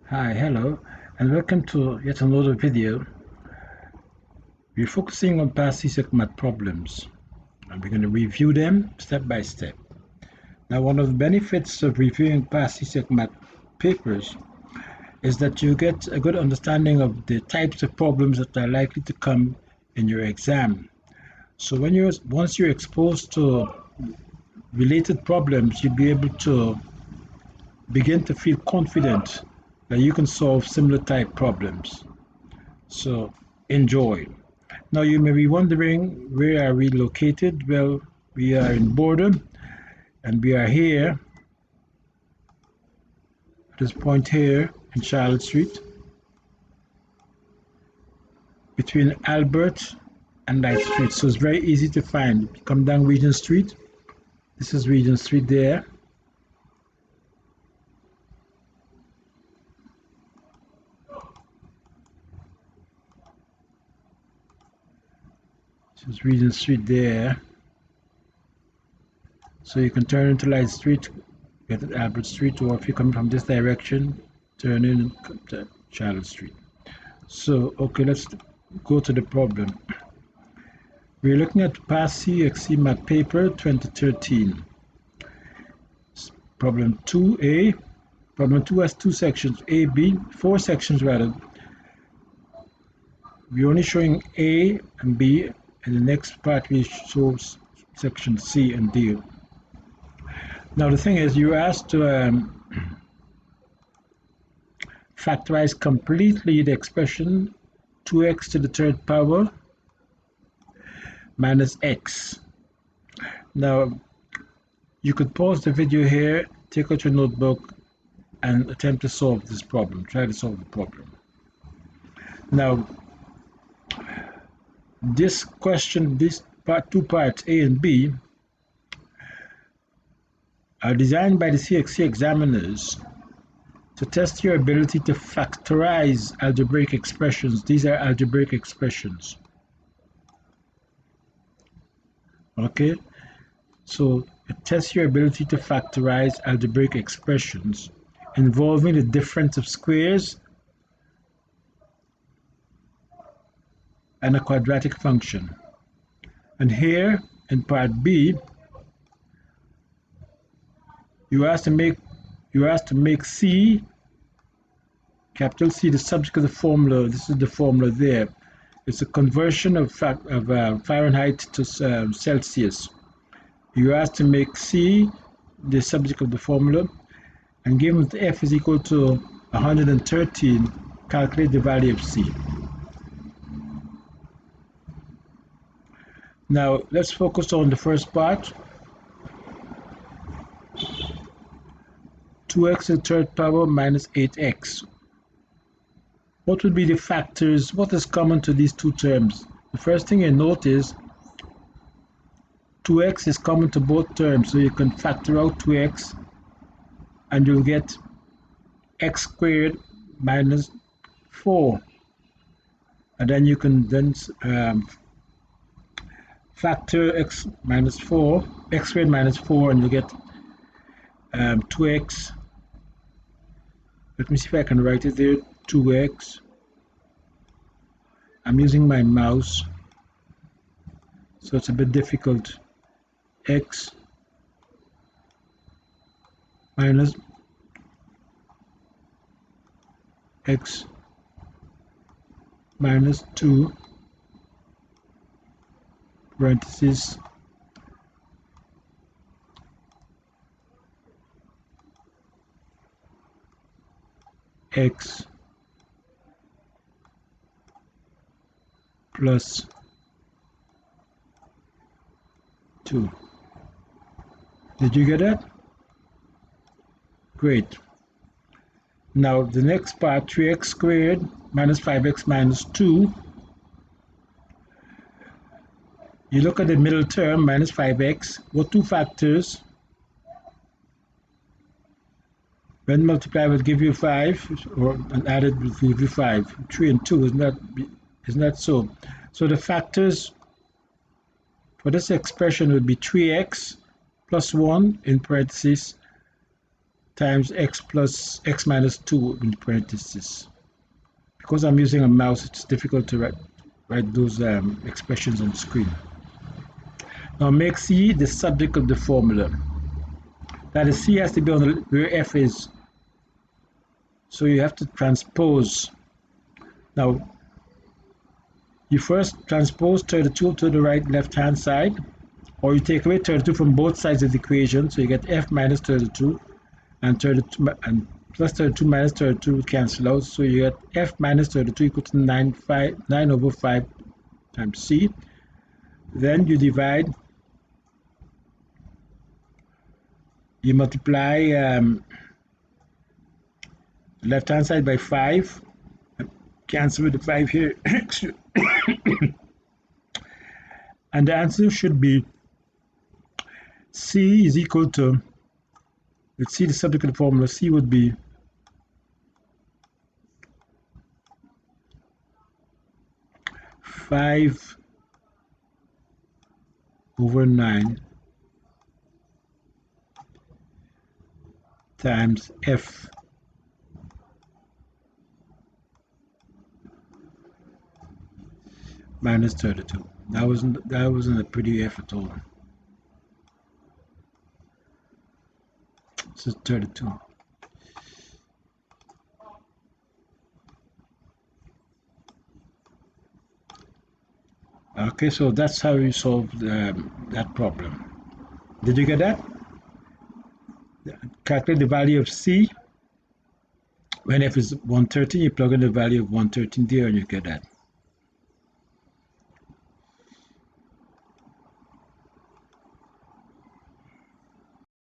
Hi, hello, and welcome to yet another video. We're focusing on past CSEC math problems, and we're going to review them step by step. Now, one of the benefits of reviewing past CSEC math papers is that you get a good understanding of the types of problems that are likely to come in your exam. So once you're exposed to related problems, you'll be able to begin to feel confident that you can solve similar type problems. So enjoy. Now you may be wondering, where are we located? Well, we are in Boredom, and we are here at this point here in Charlotte Street, between Albert and Light Street. So it's very easy to find. You come down Regent Street. This is Regent Street there. This is Regent Street there. So you can turn into Light Street, get at Albert Street, or if you come from this direction, turn in and come to Charlotte Street. So, okay, let's go to the problem. We're looking at past CSEC math paper 2013. Problem 2A. Problem 2 has two sections, A, B, four sections rather. We're only showing A and B, and the next part we show section C and D. Now the thing is, you're asked to factorize completely the expression 2x to the third power minus x. Now you could pause the video here, take out your notebook, and attempt to solve this problem. Try to solve the problem. Now this question, this two parts A and B, are designed by the CSEC examiners to test your ability to factorize algebraic expressions. These are algebraic expressions. Okay, so it tests your ability to factorize algebraic expressions involving the difference of squares and a quadratic function. And here in part B, you're asked to make C, capital C, the subject of the formula. This is the formula there. It's a conversion of Fahrenheit to Celsius. You're asked to make C the subject of the formula, and given that F is equal to 113, calculate the value of C. Now let's focus on the first part. 2x to the third power minus 8x. What would be the factors? What is common to these two terms? The first thing you note is 2x is common to both terms, so you can factor out 2x and you'll get x squared minus 4. And then you can factor x squared minus 4, and you get 2x. Let me see if I can write it there. 2x. I'm using my mouse, so it's a bit difficult. X minus x minus 2 parentheses x plus 2. Did you get that? Great. Now the next part, 3x squared minus 5x minus 2. You look at the middle term, minus 5x. What two factors? When multiplied will give you 5, and added will give you 5. 3 and 2 is not so. So the factors for this expression would be 3x plus 1 in parentheses times x plus x minus 2 in parentheses. Because I'm using a mouse, it's difficult to write those expressions on the screen. Now make C the subject of the formula. That is, C has to be on where F is. So you have to transpose. Now, you first transpose 32 to the right left-hand side, or you take away 32 from both sides of the equation, so you get F minus 32, and 32 and plus 32 minus 32 cancel out, so you get F minus 32 equal to 9 over 5 times C. Then you divide, you multiply left-hand side by 5, cancel with the 5 here, and the answer should be C is equal to, let's see the subject of the formula, C would be 5 over 9 times F minus 32. That wasn't a pretty F at all. This is 32. Okay, so that's how you solve that problem. Did you get that? Calculate the value of C. When F is 113, you plug in the value of 113 there and you get that.